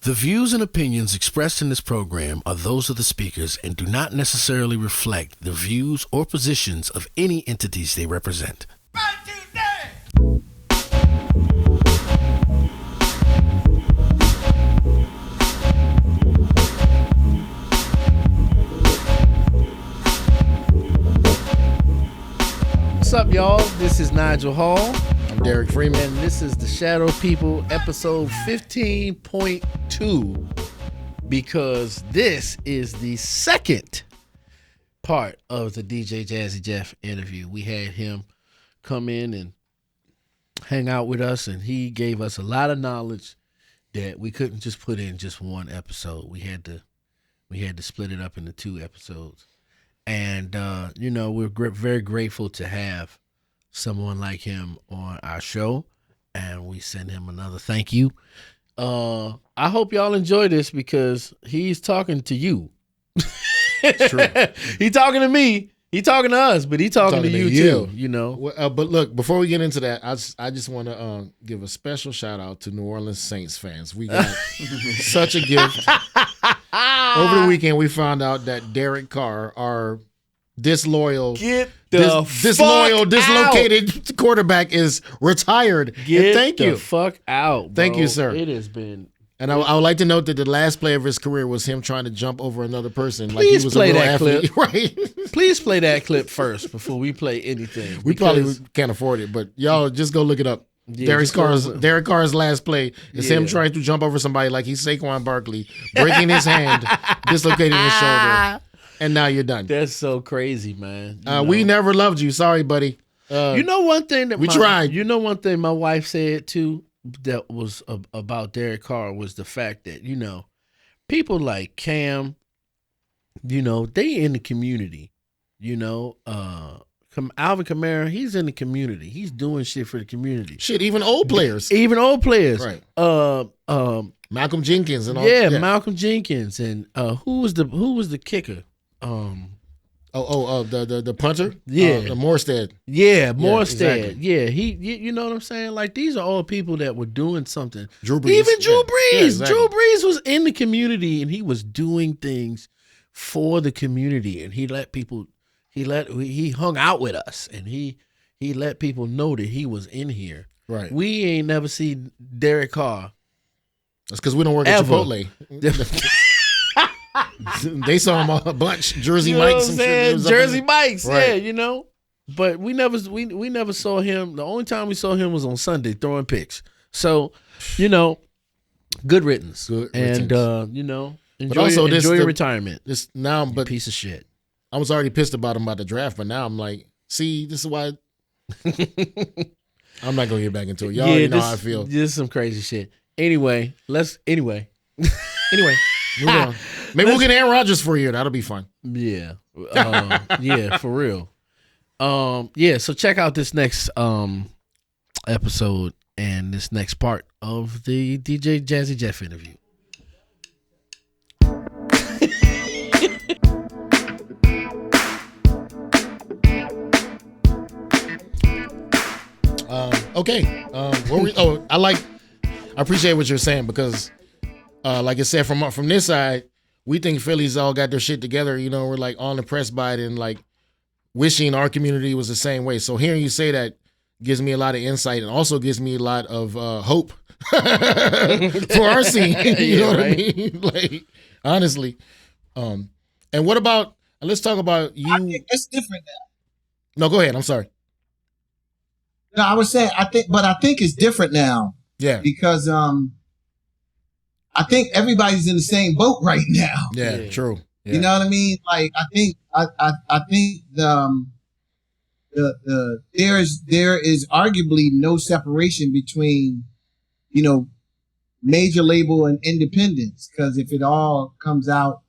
The views and opinions expressed in this program are those of the speakers and do not necessarily reflect the views or positions of any entities they represent. What's up, y'all? This is Nigel Hall. I'm Derek Freeman. And this is the Shadow People, episode 15.2, because this is the second part of the DJ Jazzy Jeff interview. We had him come in and hang out with us, and he gave us a lot of knowledge that we couldn't just put in just one episode. We had to split it up into two episodes. And, we're very grateful to have someone like him on our show, and we send him another thank you. I hope y'all enjoy this because he's talking to you. It's true. He talking to me. He talking to us, but he talking to you too. You know. But look, before we get into that, I just want to give a special shout out to New Orleans Saints fans. We got such a gift. Over the weekend, we found out that Derek Carr, our dislocated quarterback, is retired. Thank you. Fuck out, bro. Thank you, sir. It has been. And I would like to note that the last play of his career was him trying to jump over another person. Please like he was play a real that athlete. clip. Right? Please play that clip first before we play anything. We probably can't afford it, but y'all just go look it up. Yeah, Derek Carr's last play is him trying to jump over somebody like he's Saquon Barkley, breaking his hand, dislocating his shoulder, and now you're done. That's so crazy, man. We never loved you. Sorry, buddy. You know one thing that we tried. You know one thing my wife said too that was about Derek Carr was the fact that, people like Cam, they in the community. Alvin Kamara, he's in the community. He's doing shit for the community. Shit, even old players. Right. Malcolm Jenkins and all. Yeah, Malcolm Jenkins and who was the kicker? The punter? Yeah. Morstead. Yeah, Morstead. Exactly. Yeah, you know what I'm saying? Like, these are all people that were doing something. Drew Brees. Even Drew Brees. Yeah, exactly. Drew Brees was in the community and he was doing things for the community, and he hung out with us, and he let people know that he was in here. Right. We ain't never seen Derek Carr. That's because we don't work at Chipotle. They saw him a bunch. Jersey Mike's. Some shit. Jersey Mike's, right. Yeah, But we never saw him. The only time we saw him was on Sunday throwing picks. So, good riddance. And enjoy your retirement. But piece of shit. I was already pissed about him about the draft, but now I'm like, see, this is why I'm not gonna get back into it. Y'all already know how I feel. This is some crazy shit. Anyway. Move on. Maybe we'll get Aaron Rodgers for a year. That'll be fun. Yeah. For real. So check out this next episode and this next part of the DJ Jazzy Jeff interview. Okay. I appreciate what you're saying because, like I said, from this side, we think Philly's all got their shit together. We're like all impressed by it and like wishing our community was the same way. So hearing you say that gives me a lot of insight and also gives me a lot of hope for our scene. You know what I mean? Like, honestly. And what about? Let's talk about you. I think it's different now. No, go ahead. I'm sorry. No, I was saying I think it's different now. Yeah. Because I think everybody's in the same boat right now. Yeah. True. Yeah. You know what I mean? Like I think there is arguably no separation between major label and independence, because if it all comes out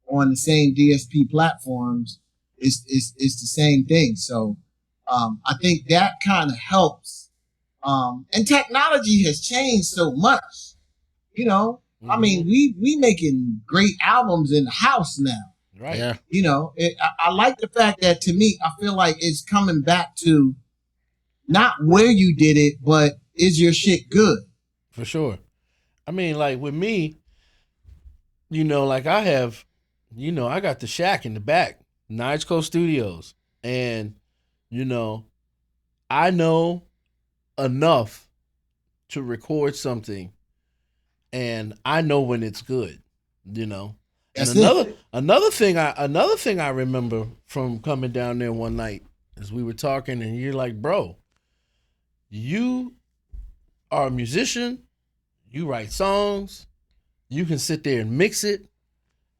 on the same DSP platforms, it's the same thing. So I think that kind of helps. And technology has changed so much, I mean, we making great albums in the house now. Right. Yeah. I like the fact that, to me, I feel like it's coming back to not where you did it, but is your shit good? For sure. I mean, like with me, like I have, I got the shack in the back, Nigel Studios, and I know enough to record something, and I know when it's good, And That's another thing I remember from coming down there one night is we were talking, and you're like, bro, you are a musician, you write songs, you can sit there and mix it,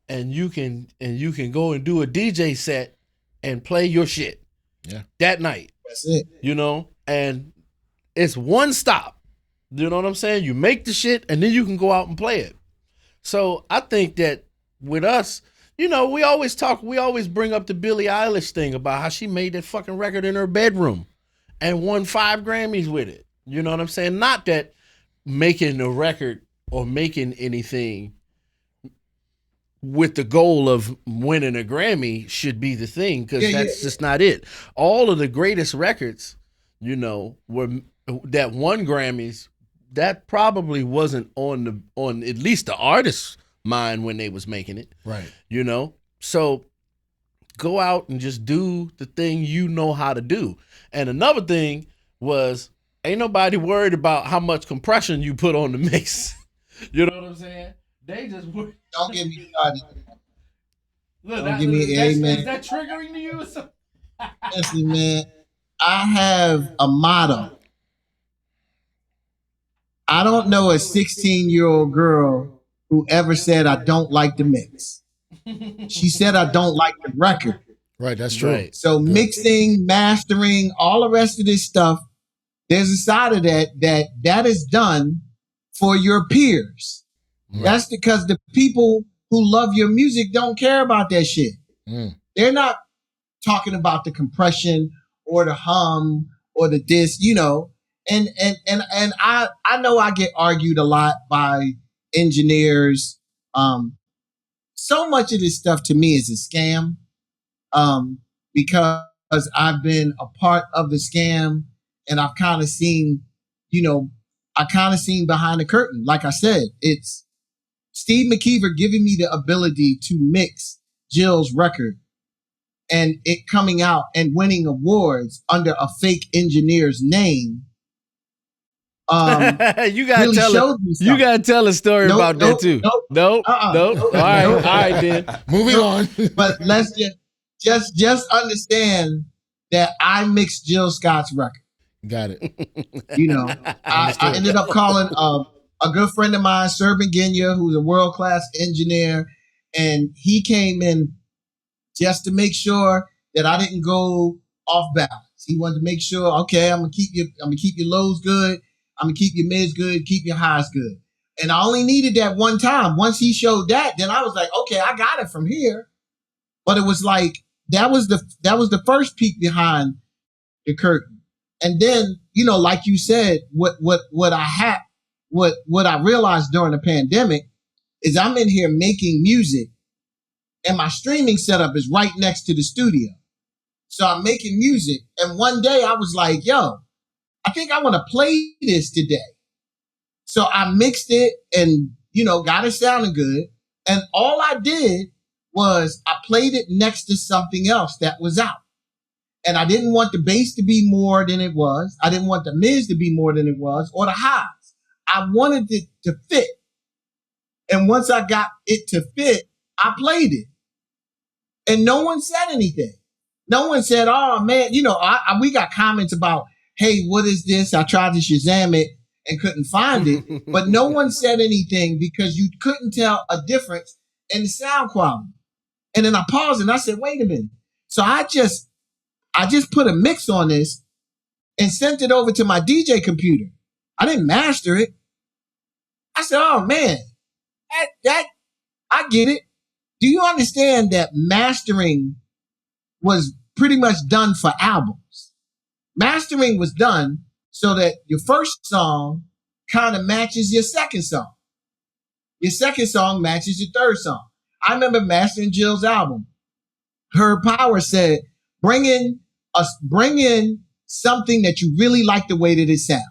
and you can go and do a DJ set and play your shit. Yeah. That night. That's it. And it's one stop. You know what I'm saying? You make the shit and then you can go out and play it. So I think that with us, we always bring up the Billie Eilish thing about how she made that fucking record in her bedroom and won 5 Grammys with it. You know what I'm saying? Not that making a record or making anything with the goal of winning a Grammy should be the thing, because that's just not it. All of the greatest records, were that won Grammys. That probably wasn't on at least the artist's mind when they was making it. Right. So go out and just do the thing you know how to do. And another thing was, ain't nobody worried about how much compression you put on the mix. You know what I'm saying? They just don't get me started. Look, don't give me amen. Is that triggering to you or something? Listen, man, I have a motto. I don't know a 16-year-old girl who ever said, I don't like the mix. She said, I don't like the record. Right, that's true. Right. So mixing, mastering, all the rest of this stuff, there's a side of that is done for your peers. Right. That's because the people who love your music don't care about that shit. They're not talking about the compression or the hum or the diss, And I know I get argued a lot by engineers. So much of this stuff to me is a scam, because I've been a part of the scam, and I've kind of seen, behind the curtain. Like I said, it's Steve McKeever giving me the ability to mix Jill's record and it coming out and winning awards under a fake engineer's name. You gotta tell a story about that too. Nope. All right, then. Moving on. But let's just understand that I mixed Jill Scott's record. Got it. I ended up calling a good friend of mine, Sir Beginia, who's a world-class engineer, and he came in just to make sure that I didn't go off balance. He wanted to make sure, okay, I'm gonna keep your lows good. I'm going to keep your mids good, keep your highs good. And I only needed that one time. Once he showed that, then I was like, okay, I got it from here. But it was like, that was the first peek behind the curtain. And then, like you said, what I realized during the pandemic is I'm in here making music, and my streaming setup is right next to the studio. So I'm making music. And one day I was like, yo, I think I want to play this today. So I mixed it and, got it sounding good. And all I did was I played it next to something else that was out. And I didn't want the bass to be more than it was. I didn't want the mids to be more than it was, or the highs. I wanted it to fit. And once I got it to fit, I played it. And no one said anything. No one said, oh, man, we got comments about, hey, what is this? I tried to Shazam it and couldn't find it. But no one said anything because you couldn't tell a difference in the sound quality. And then I paused and I said, wait a minute. So I just put a mix on this and sent it over to my DJ computer. I didn't master it. I said, oh, man, that I get it. Do you understand that mastering was pretty much done for albums? Mastering was done so that your first song kind of matches your second song. Your second song matches your third song. I remember mastering Jill's album. Herb Power said, bring in something that you really like the way that it sounds.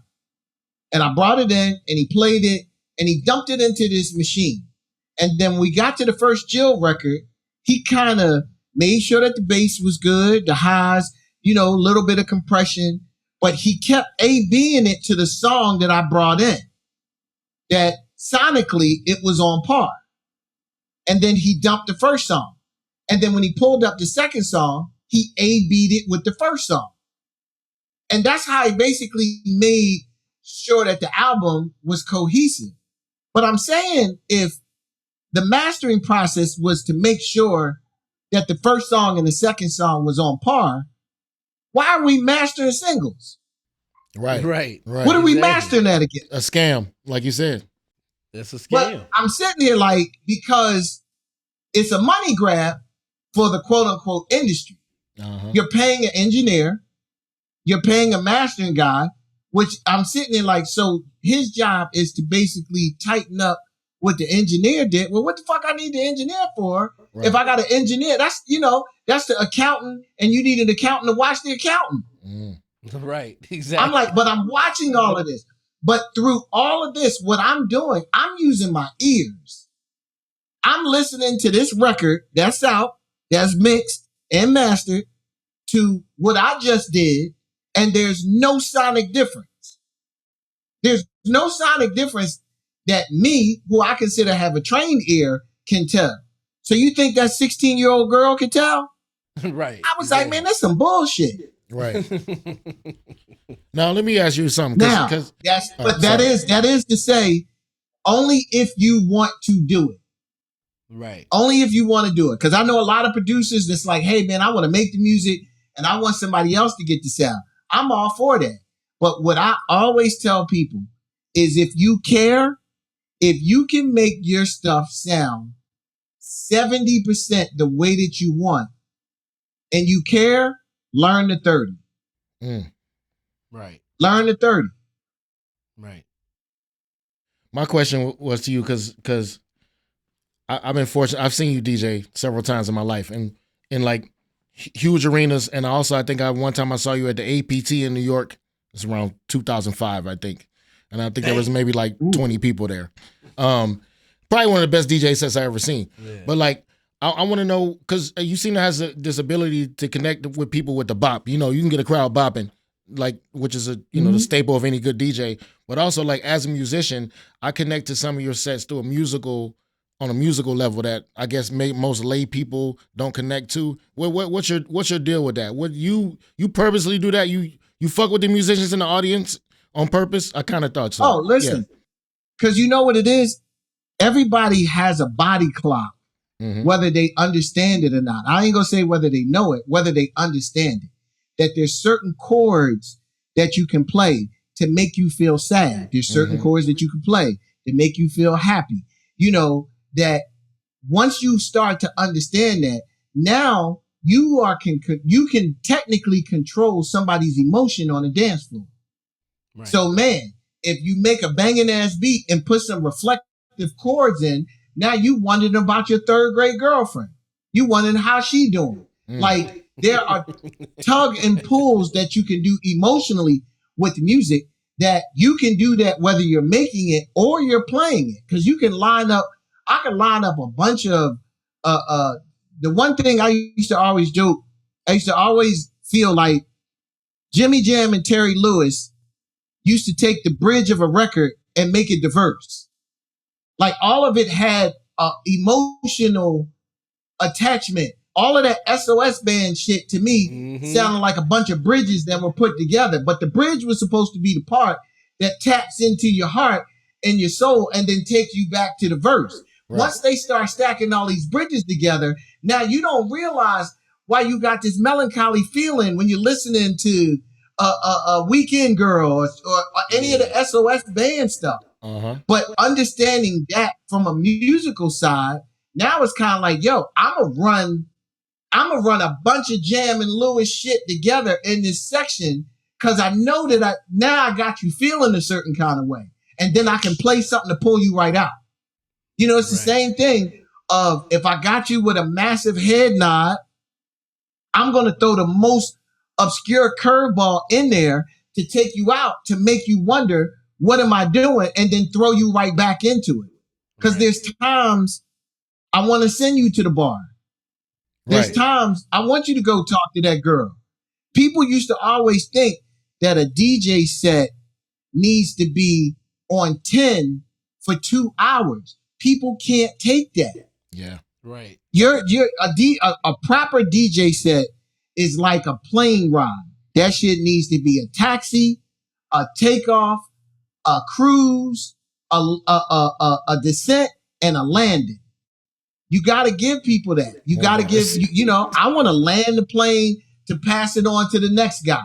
And I brought it in and he played it and he dumped it into this machine. And then when we got to the first Jill record, he kind of made sure that the bass was good, the highs, a little bit of compression, but he kept A-B'ing it to the song that I brought in. That sonically, it was on par. And then he dumped the first song. And then when he pulled up the second song, he A-B'd it with the first song. And that's how he basically made sure that the album was cohesive. But I'm saying if the mastering process was to make sure that the first song and the second song was on par, why are we mastering singles? Right. What are we mastering that again? A scam, like you said. That's a scam. But I'm sitting here because it's a money grab for the quote unquote industry. Uh-huh. You're paying an engineer, you're paying a mastering guy, which I'm sitting there so his job is to basically tighten up what the engineer did. Well, what the fuck I need the engineer for? Right. If I got an engineer, that's the accountant, and you need an accountant to watch the accountant. Right, exactly. I'm but I'm watching all of this. But through all of this, what I'm doing, I'm using my ears. I'm listening to this record that's out, that's mixed and mastered, to what I just did, and there's no sonic difference. There's no sonic difference that me, who I consider have a trained ear, can tell. So you think that 16-year-old girl can tell? Right. I was like, man, that's some bullshit. Right. Now let me ask you something. That is to say, only if you want to do it. Right. Only if you want to do it. Because I know a lot of producers that's like, hey man, I want to make the music and I want somebody else to get the sound. I'm all for that. But what I always tell people is if you care, if you can make your stuff sound 70% the way that you want, and you care, learn the 30. Right. Learn the 30. Right. My question was to you because I've been fortunate. I've seen you DJ several times in my life, and in huge arenas. And also, I think one time I saw you at the APT in New York. It's around 2005, I think. And I think there was maybe 20 people there. Probably one of the best DJ sets I ever seen. Yeah. But I want to know, because you seem to have this ability to connect with people with the bop. You can get a crowd bopping, which is the staple of any good DJ. But also, as a musician, I connect to some of your sets through on a musical level that I guess most lay people don't connect to. What's your deal with that? What you purposely do that? You fuck with the musicians in the audience on purpose? I kind of thought so. Oh, listen, because you know what it is? Everybody has a body clock, whether they understand it or not. I ain't gonna say whether they know it, whether they understand it. That there's certain chords that you can play to make you feel sad. There's certain chords that you can play to make you feel happy. That once you start to understand that, now you can technically control somebody's emotion on the dance floor. Right. So man, if you make a banging ass beat and put some reflective chords in, now you wondering about your third grade girlfriend. You wondering how she doing. There are tug and pulls that you can do emotionally with music, that you can do that whether you're making it or you're playing it. Because I can line up a bunch of the one thing I used to always joke, I used to always feel like Jimmy Jam and Terry Lewis used to take the bridge of a record and make it diverse. All of it had emotional attachment. All of that SOS band shit to me sounded like a bunch of bridges that were put together. But the bridge was supposed to be the part that taps into your heart and your soul and then takes you back to the verse. Right. Once they start stacking all these bridges together, now you don't realize why you got this melancholy feeling when you're listening to a Weekend Girl or any of the SOS band stuff. But understanding that from a musical side, now it's kind of like, yo, I'm gonna run a bunch of Jam and Lewis shit together in this section because I know that I got you feeling a certain kind of way, and then I can play something to pull you right out. It's the same thing of if I got you with a massive head nod, I'm going to throw the most obscure curveball in there to take you out, to make you wonder, what am I doing? And then throw you right back into it. Because there's times I want to send you to the bar. There's Right. times I want you to go talk to that girl. People used to always think that a DJ set needs to be on 10 for 2 hours. People can't take that. Yeah. Right. A proper DJ set is like a plane ride. That shit needs to be a taxi, a takeoff, a cruise, a descent, and a landing. You got to give people that. You got to give, I want to land the plane to pass it on to the next guy.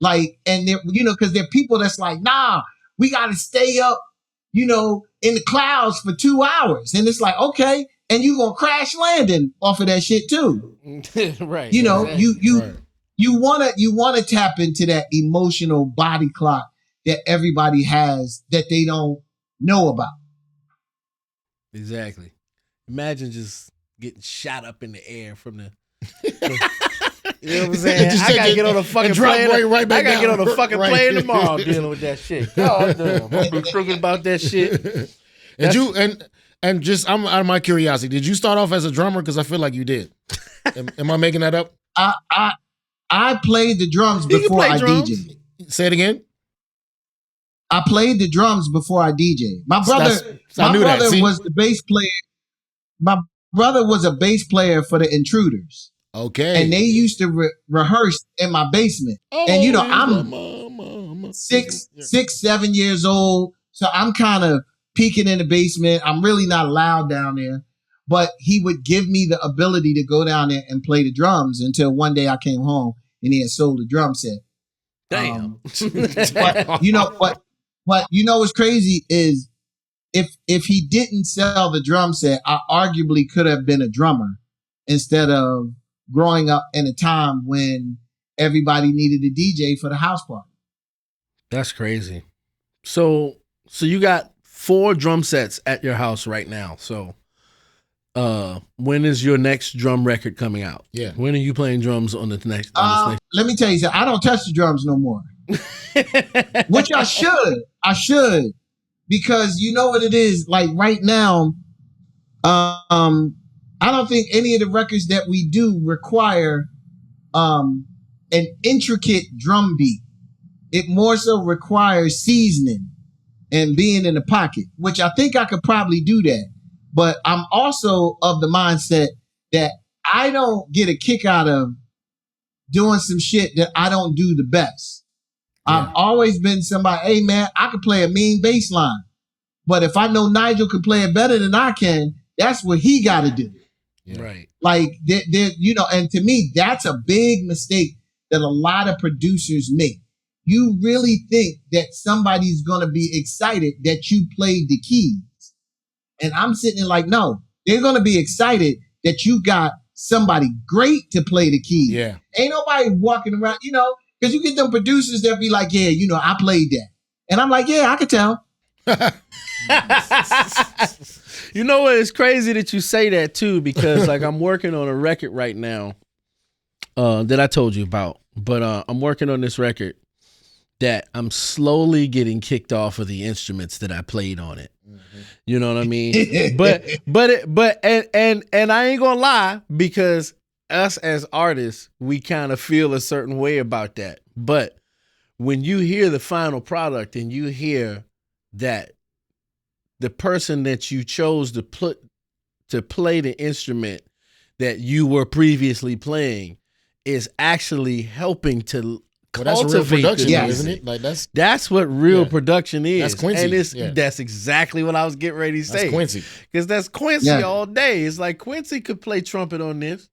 Like, and because there are people that's like, nah, we got to stay up, in the clouds for 2 hours. And it's like, okay. And you going to crash landing off of that shit too. Right. Exactly. You want to tap into that emotional body clock that everybody has that they don't know about. Exactly. Imagine just getting shot up in the air from the. You know what I'm saying? I gotta get on a fucking plane. Right back I gotta get on a fucking right. plane tomorrow dealing with that shit. God damn, I'm be thinking about that shit. And just I'm out of my curiosity, did you start off as a drummer? Because I feel like you did. Am I making that up? I played the drums before I DJed. Say it again. I played the drums before I DJed. My brother was the bass player. My brother was a bass player for the Intruders. Okay. And they used to rehearse in my basement. And I'm 7 years old. So I'm kind of peeking in the basement. I'm really not allowed down there. But he would give me the ability to go down there and play the drums until one day I came home and he had sold a drum set. Damn. But what's crazy is if he didn't sell the drum set, I arguably could have been a drummer instead of growing up in a time when everybody needed a DJ for the house party. That's crazy. So you got 4 drum sets at your house right now. So when is your next drum record coming out? Yeah. When are you playing drums on the next? Let me tell you something. I don't touch the drums no more. Which I should. Because you know what it is? Like right now, I don't think any of the records that we do require an intricate drum beat. It more so requires seasoning and being in the pocket, which I think I could probably do that. But I'm also of the mindset that I don't get a kick out of doing some shit that I don't do the best. Yeah. I've always been somebody, hey man, I can play a mean bass line. But if I know Nigel can play it better than I can, that's what he got to do. Yeah. Right. Like, and to me, that's a big mistake that a lot of producers make. You really think that somebody's going to be excited that you played the keys. And I'm sitting there like, no, they're going to be excited that you got somebody great to play the keys. Yeah. Ain't nobody walking around, because you get them producers that be like, yeah, I played that. And I'm like, yeah, I could tell. You know what? It's crazy that you say that too, because like I'm working on a record right now that I told you about, but I'm working on this record that I'm slowly getting kicked off of the instruments that I played on it. Mm-hmm. You know what I mean? but I ain't gonna lie, because us as artists, we kind of feel a certain way about that. But when you hear the final product and you hear that the person that you chose to play the instrument that you were previously playing is actually helping to that's real production, isn't it? Like that's what real production is. That's Quincy. And that's exactly what I was getting ready to say. That's Quincy. Because that's Quincy all day. It's like Quincy could play trumpet on this,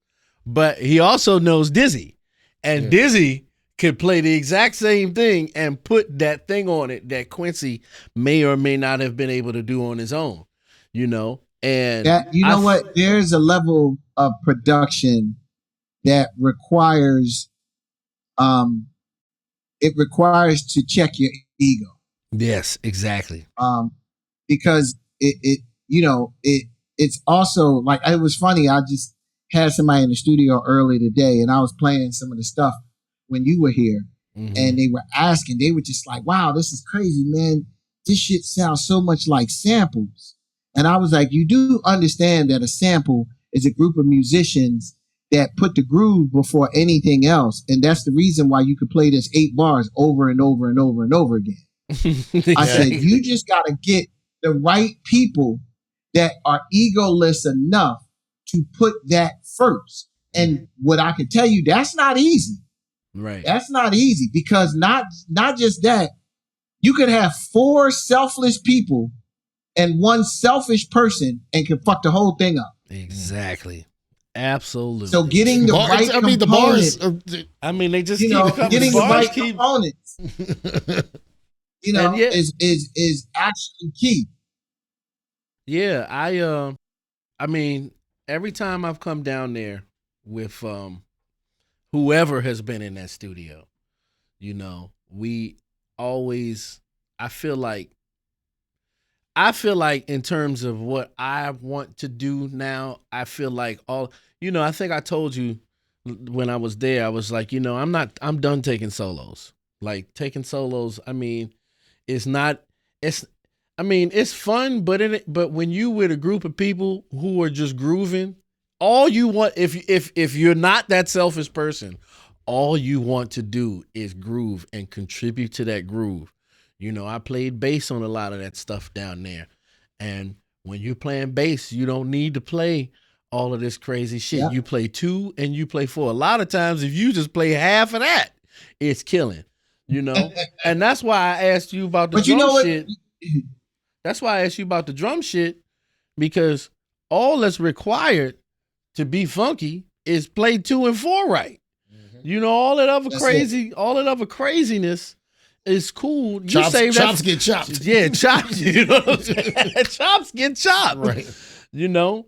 but he also knows Dizzy. And Dizzy could play the exact same thing and put that thing on it that Quincy may or may not have been able to do on his own, And what? There's a level of production that requires, it requires to check your ego. Yes, exactly. Because it's also like, it was funny. I just had somebody in the studio early today and I was playing some of the stuff when you were here, and they were just like, wow, this is crazy, man. This shit sounds so much like samples. And I was like, you do understand that a sample is a group of musicians that put the groove before anything else. And that's the reason why you could play this 8 bars over and over and over and over again. I said, you just got to get the right people that are egoless enough to put that first. And what I can tell you, that's not easy. Right. That's not easy, because not just that, you could have 4 selfless people and 1 selfish person and can fuck the whole thing up. Exactly. Absolutely. So getting the right component, the bars they just getting the right components, is actually key. Yeah, every time I've come down there with whoever has been in that studio, we always, I feel like in terms of what I want to do now, I feel like I think I told you when I was there, I was like, I'm done taking solos. Like taking solos, it's fun, but when you with a group of people who are just grooving, all you want, if you're not that selfish person, all you want to do is groove and contribute to that groove. I played bass on a lot of that stuff down there. And when you're playing bass, you don't need to play all of this crazy shit. Yeah. You play 2 and you play 4. A lot of times, if you just play half of that, it's killing, And that's why I asked you about the drum shit. That's why I asked you about the drum shit, because all that's required to be funky is play 2 and 4 right. Mm-hmm. All that other craziness is cool. Chops get chopped. Yeah, chops. You know what I'm saying? Chops get chopped. Right. You know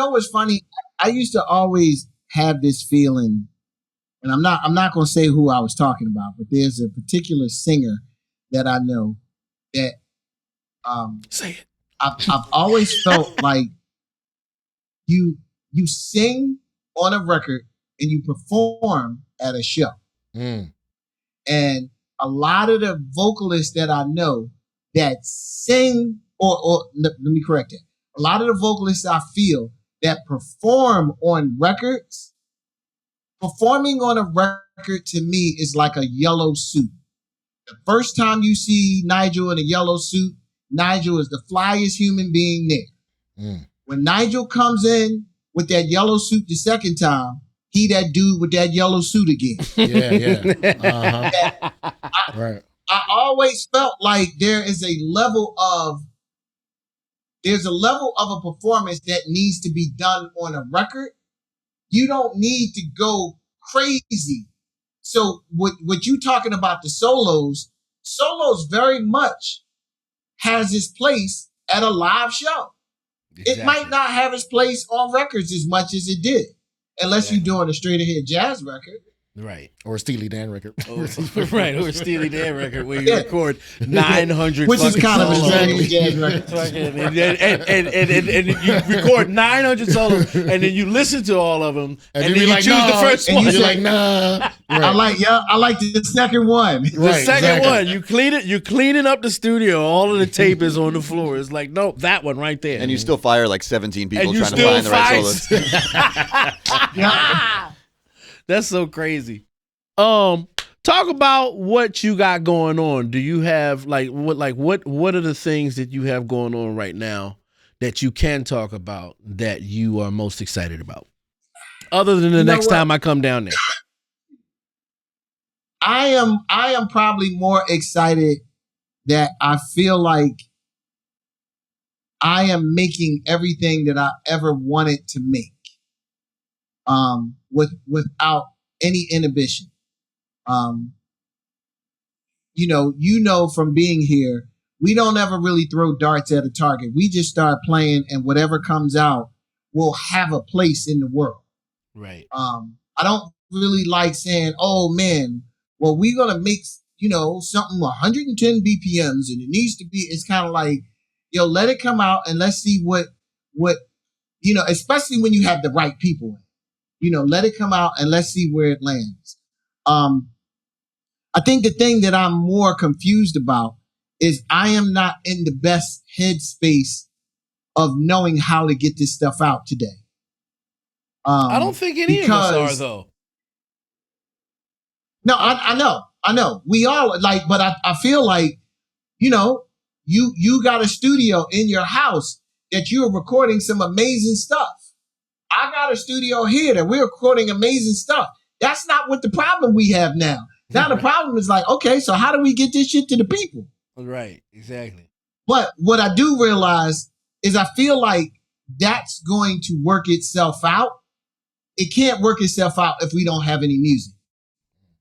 what's funny? I used to always have this feeling, and I'm not gonna say who I was talking about, but there's a particular singer that I know that say it. I've always felt like you sing on a record and you perform at a show. Mm. And a lot of the vocalists that I know that sing, or let me correct it. A lot of the vocalists I feel that perform on records, performing on a record to me is like a yellow suit. The first time you see Nigel in a yellow suit, Nigel is the flyest human being there. Mm. When Nigel comes in with that yellow suit the second time, he that dude with that yellow suit again. Yeah. Uh-huh. Right. I always felt like there's a level of a performance that needs to be done on a record. You don't need to go crazy. So what you talking about, the solos very much has its place at a live show. Exactly. It might not have its place on records as much as it did, unless you're doing a straight ahead jazz record. Right. Or a Steely Dan record. Right, or a Steely Dan record where you record 900 which is kind of a solos. jazz record. and you record 900 solos, and then you listen to all of them, and then you choose the first one. You're like, nah. Right. I like the second one. The second one. You're cleaning up the studio. All of the tape is on the floor. It's like, nope, that one right there. And you still fire like 17 people trying to find the right solos. That's so crazy. Talk about what you got going on. Do you have what are the things that you have going on right now that you can talk about that you are most excited about? Other than the next time I come down there. I am probably more excited that I feel like I am making everything that I ever wanted to make. Without any inhibition. You know from being here, we don't ever really throw darts at a target. We just start playing, and whatever comes out will have a place in the world. Right. I don't really like saying, oh man, well, we're gonna make something 110 BPMs and it needs to be. It's kind of like, let it come out and let's see what especially when you have the right people in. Let it come out and let's see where it lands. I think the thing that I'm more confused about is I am not in the best headspace of knowing how to get this stuff out today. I don't think any of us are, though. No, I know. We all like, but I feel like, you know, you got a studio in your house that you're recording some amazing stuff. I got a studio here that we're recording amazing stuff. That's not what the problem we have now. Now the problem is like, okay, so how do we get this shit to the people? Right, exactly. But what I do realize is I feel like that's going to work itself out. It can't work itself out if we don't have any music.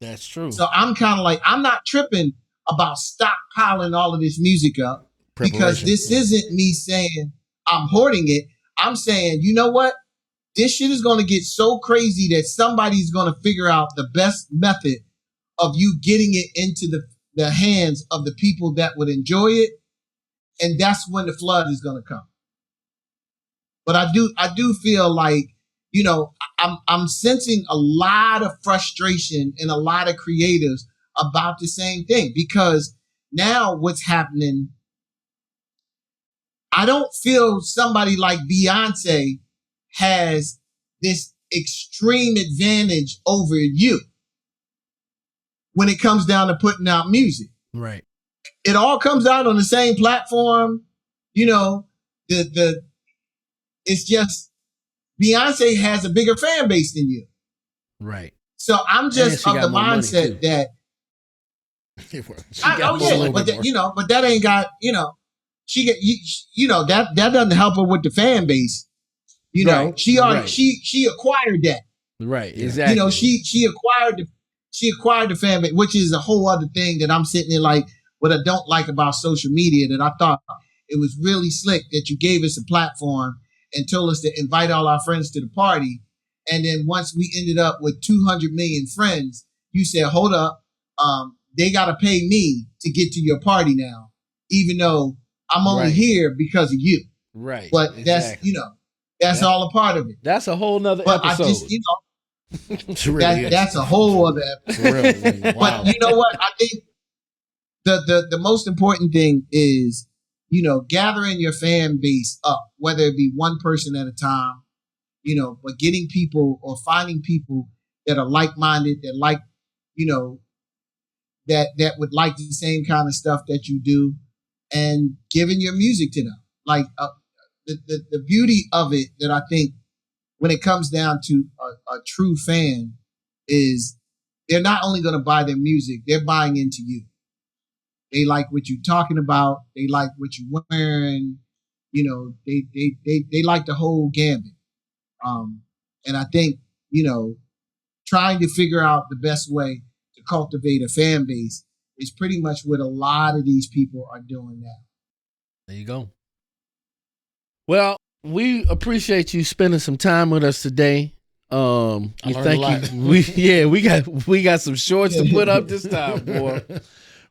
That's true. So I'm kind of like, I'm not tripping about stockpiling all of this music up because this isn't me saying I'm hoarding it. I'm saying, you know what? This shit is going to get so crazy that somebody's going to figure out the best method of you getting it into the hands of the people that would enjoy it. And that's when the flood is going to come. But I do feel like, you know, I'm sensing a lot of frustration in a lot of creatives about the same thing, because now what's happening, I don't feel somebody like Beyonce has this extreme advantage over you when it comes down to putting out music. Right. It all comes out on the same platform. You know, it's just Beyonce has a bigger fan base than you. Right. So I'm just of the mindset that but that ain't got, you know, she get you know that doesn't help her with the fan base. You know, right. she already she acquired that. Right, exactly. You know, she acquired the fan base, which is a whole other thing that I'm sitting there like, what I don't like about social media, that I thought it was really slick that you gave us a platform and told us to invite all our friends to the party. And then once we ended up with 200 million friends, you said, hold up, they got to pay me to get to your party now, even though I'm only here because of you. Right. But that's, you know, that's all a part of it. That's a whole nother episode. I just, you know, that's a whole other episode. Wow. But you know what? I think the most important thing is, you know, gathering your fan base up, whether it be one person at a time, you know, but getting people or finding people that are like-minded, that like, you know, that would like the same kind of stuff that you do, and giving your music to them. Like the beauty of it that I think when it comes down to a true fan is they're not only going to buy their music, they're buying into you. They like what you're talking about. They like what you're wearing. You know, they like the whole gambit. And I think, you know, trying to figure out the best way to cultivate a fan base is pretty much what a lot of these people are doing now. There you go. Well, we appreciate you spending some time with us today. Thank you. We got some shorts to put up this time, boy.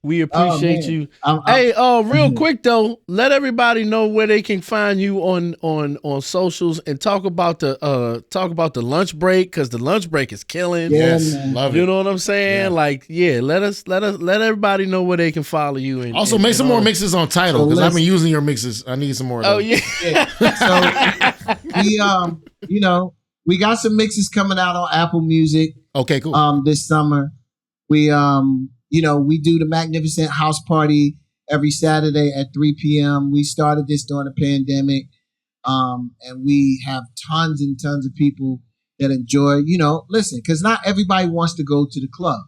We appreciate you. Hey, real quick though, let everybody know where they can find you on socials, and talk about the lunch break, because the lunch break is killing. Yes, love it. You know what I'm saying? Yeah. Let everybody know where they can follow you. And also make some more mixes on Tidal, because I've been using your mixes. I need some more. Oh yeah. So we you know, we got some mixes coming out on Apple Music. Okay, cool. This summer we you know, we do the Magnificent House Party every Saturday at 3 p.m. We started this during the pandemic, and we have tons and tons of people that enjoy, you know, listen, because not everybody wants to go to the club.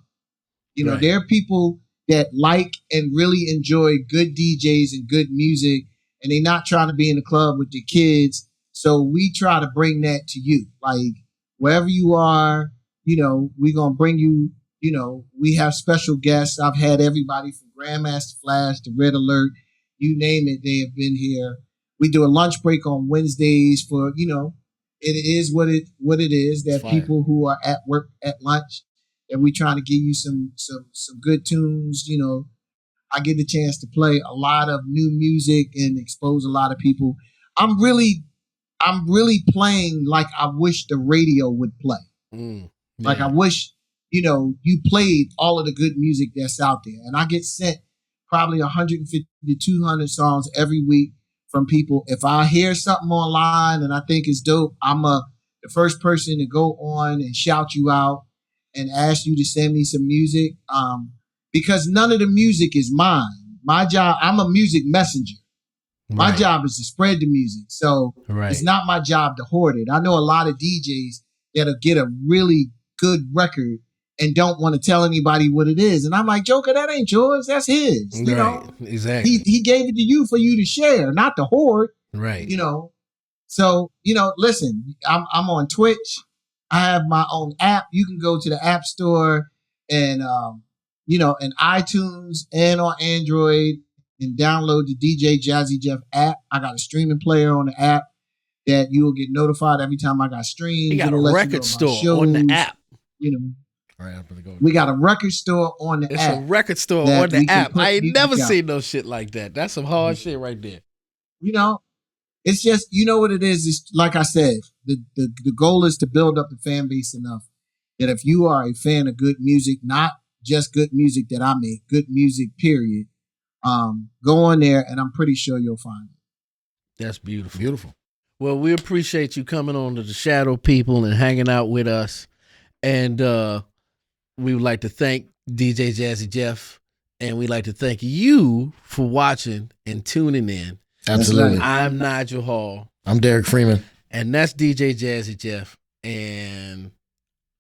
You know, there are people that like and really enjoy good DJs and good music, and they're not trying to be in the club with their kids. So we try to bring that to you. Like, wherever you are, you know, we're going to bring you. You know, we have special guests. I've had everybody from Grandmaster Flash to Red Alert, you name it, they have been here. We do a lunch break on Wednesdays for, you know, it is what it is, that people who are at work at lunch, and we trying to give you some good tunes. You know, I get the chance to play a lot of new music and expose a lot of people. I'm really playing like I wish the radio would play. Like I wish, you know, you played all of the good music that's out there. And I get sent probably 150 to 200 songs every week from people. If I hear something online and I think it's dope, I'm the first person to go on and shout you out and ask you to send me some music. Because none of the music is mine. My job, I'm a music messenger. My job is to spread the music. So it's not my job to hoard it. I know a lot of DJs that'll get a really good record and don't want to tell anybody what it is. And I'm like, Joker, that ain't yours. That's his. You know? Exactly. He gave it to you for you to share, not to hoard. Right. You know? So, listen, I'm on Twitch. I have my own app. You can go to the App Store and, and iTunes and on Android and download the DJ Jazzy Jeff app. I got a streaming player on the app that you will get notified every time I got streams. You got a record store on the app. We got a record store on the app. It's a record store on the app. I ain't never seen no shit like that. That's some hard shit right there. It's just, what it is. It's like I said, the goal is to build up the fan base enough that if you are a fan of good music, not just good music that I make, good music, period, go on there and I'm pretty sure you'll find it. That's beautiful. Beautiful. Well, we appreciate you coming on to the Shadow People and hanging out with us. And we would like to thank DJ Jazzy Jeff, and we'd like to thank you for watching and tuning in. Absolutely. I'm Nigel Hall. I'm Derek Freeman. And that's DJ Jazzy Jeff. And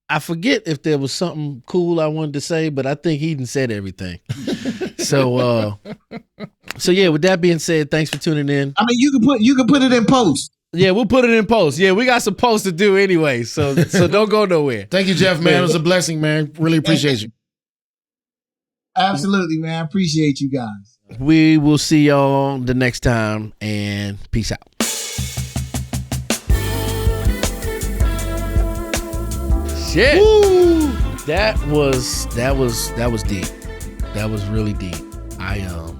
I forget if there was something cool I wanted to say, but I think he done said everything. So yeah, with that being said, thanks for tuning in. I mean, you can put it in post. Yeah, we'll put it in post. Yeah, we got some posts to do anyway, so don't go nowhere. Thank you, Jeff, man. It was a blessing, man. Really appreciate you. Absolutely, man. I appreciate you guys. We will see y'all the next time, and peace out. Shit. Woo! That was deep. That was really deep. Wow.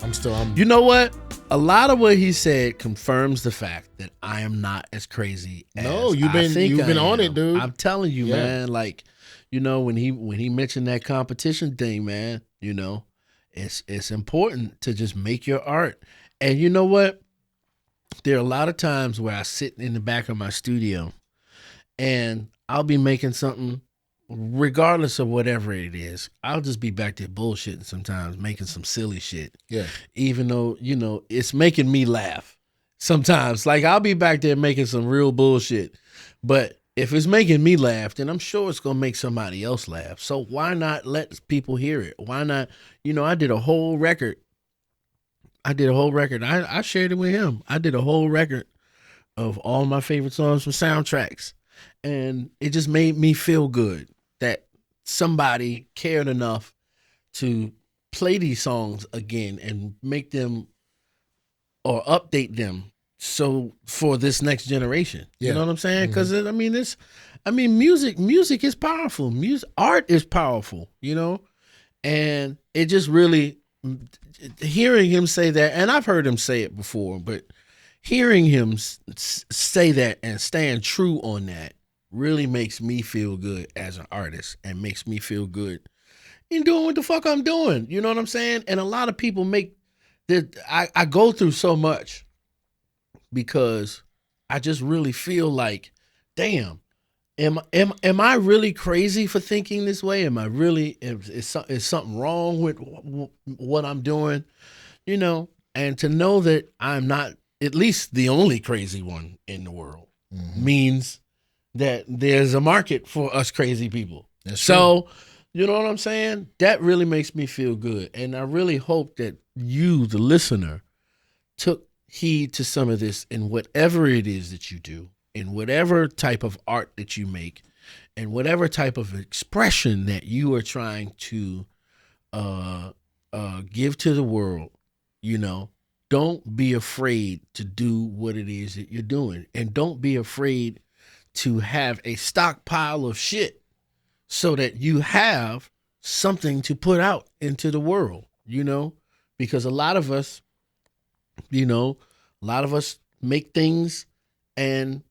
I'm You know what? A lot of what he said confirms the fact that I am not as crazy as you've been on it, dude. I'm telling you, man. Like, when he mentioned that competition thing, man, it's important to just make your art. And you know what? There are a lot of times where I sit in the back of my studio and I'll be making something, regardless of whatever it is. I'll just be back there bullshitting sometimes, making some silly shit. Yeah. Even though, it's making me laugh sometimes. Like, I'll be back there making some real bullshit. But if it's making me laugh, then I'm sure it's going to make somebody else laugh. So why not let people hear it? Why not? I did a whole record. I shared it with him. I did a whole record of all my favorite songs from soundtracks. And it just made me feel good that somebody cared enough to play these songs again and make them or update them so for this next generation. You know what I'm saying? Because music is powerful. Art is powerful, and it just really, hearing him say that, and I've heard him say it before, but hearing him say that and stand true on that really makes me feel good as an artist and makes me feel good in doing what the fuck I'm doing. You know what I'm saying? And a lot of people make that. I go through so much because I just really feel like, damn, am I really crazy for thinking this way? Am I really, is something wrong with what I'm doing? And to know that I'm not at least the only crazy one in the world means that there's a market for us crazy people. So, you know what I'm saying? That really makes me feel good. And I really hope that you, the listener, took heed to some of this in whatever it is that you do, in whatever type of art that you make, and whatever type of expression that you are trying to give to the world. Don't be afraid to do what it is that you're doing. And don't be afraid to have a stockpile of shit so that you have something to put out into the world, because a lot of us make things and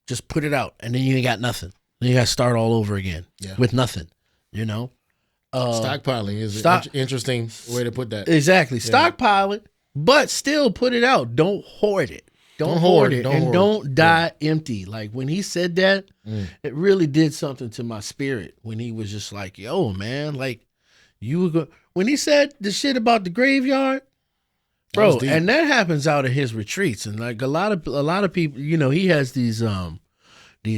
just put it out, and then you ain't got nothing. Then you got to start all over again with nothing, Stockpiling is an interesting way to put that. Exactly. Stockpiling, but still put it out. Don't hoard it. Don't hoard it. Don't die empty. Like when he said that, it really did something to my spirit when he was just like, yo, man, like you were going, when he said the shit about the graveyard, bro, and that happens out of his retreats. And like a lot of people, you know, he has these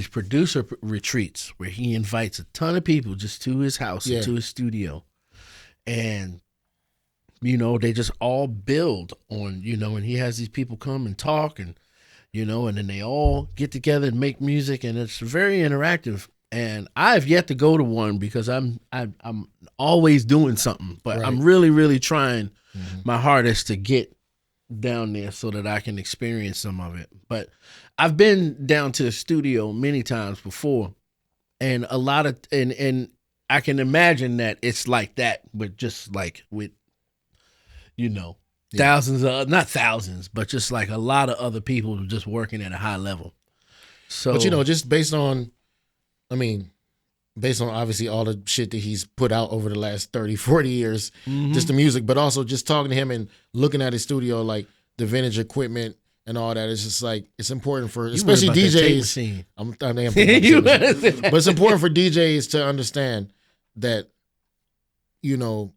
producer retreats where he invites a ton of people just to his house and to his studio. And, you know, they just all build on, you know, and he has these people come and talk and, you know, and then they all get together and make music, and it's very interactive. And I've yet to go to one because I'm always doing something, but I'm really, really trying my hardest to get down there so that I can experience some of it. But I've been down to the studio many times before, and a lot of, and I can imagine that it's like that, but just like with, you know, thousands of, not thousands, but just like a lot of other people just working at a high level. So, but you know, just based on obviously all the shit that he's put out over the last 30, 40 years, just the music, but also just talking to him and looking at his studio, like the vintage equipment and all that. It's just like, it's important for, especially DJs. But it's important for DJs to understand that, you know,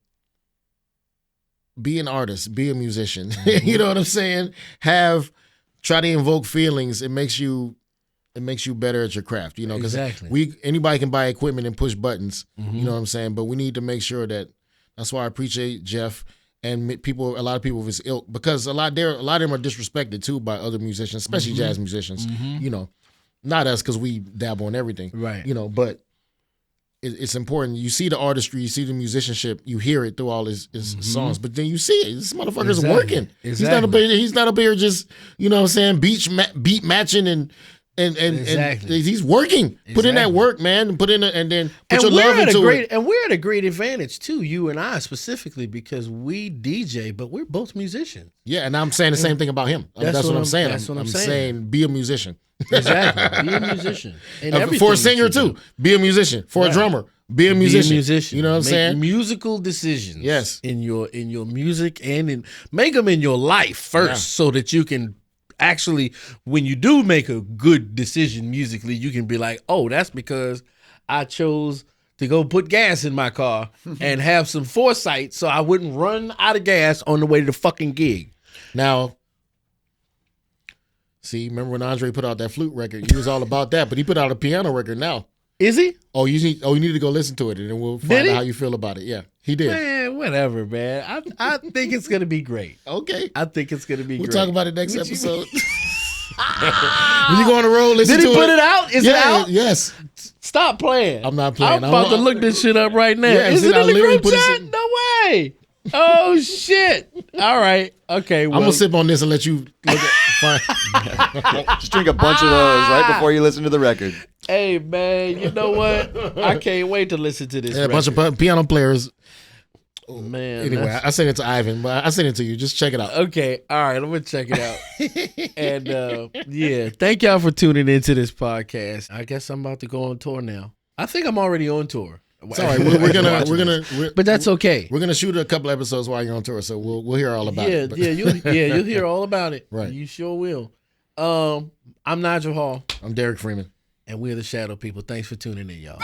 be an artist, be a musician. You know what I'm saying? Try to invoke feelings. It makes you better at your craft, you know, because anybody can buy equipment and push buttons, you know what I'm saying? But we need to make sure that's why I appreciate Jeff and a lot of people of his ilk, because a lot of them are disrespected too by other musicians, especially jazz musicians, you know, not us because we dabble in everything, right? You know, but it's important. You see the artistry, you see the musicianship, you hear it through all his songs, but then you see it. This motherfucker's working. He's not up here just, you know what I'm saying, beat matching and he's working. Put in that work, man. Put in and then put your love into it. And we're at a great advantage too, you and I specifically, because we DJ, but we're both musicians. Yeah, and I'm saying the same thing about him. That's what I'm saying. I'm saying be a musician. Exactly. Be a musician. And for a singer too, be a musician. For a drummer, be a musician. You know what I'm saying? Musical decisions. Yes. In your music and make them in your life first, so that you can actually, when you do make a good decision musically, you can be like, oh, that's because I chose to go put gas in my car and have some foresight so I wouldn't run out of gas on the way to the fucking gig. Now, see, remember when Andre put out that flute record? He was all about that, but he put out a piano record now. Is he? Oh, you need to go listen to it, and then we'll find out how you feel about it. Yeah, he did. Man, whatever, man. I think it's gonna be great. Okay. I think it's gonna be great. We'll talk about it next episode. When you go on the road, listen to it. Did he put it out? Is it out? Yes. Stop playing. I'm not playing. I'm about to look this shit up right now. Yeah, is it in the group chat? No way. Oh, shit. All right. Okay. Well, I'm going to sip on this and let you look at fine. Just drink a bunch of those right before you listen to the record. Hey, man, you know what? I can't wait to listen to this. A bunch of piano players. Oh, man. Anyway, I sent it to Ivan, but I sent it to you. Just check it out. Okay. All right. I'm going to check it out. And yeah, thank y'all for tuning into this podcast. I guess I'm about to go on tour now. I think I'm already on tour. It's all right. We're gonna, but that's okay. We're gonna shoot a couple episodes while you're on tour, so we'll hear all about it. You'll hear all about it. Right. You sure will. I'm Nigel Hall. I'm Derek Freeman. And we're the Shadow People. Thanks for tuning in, y'all.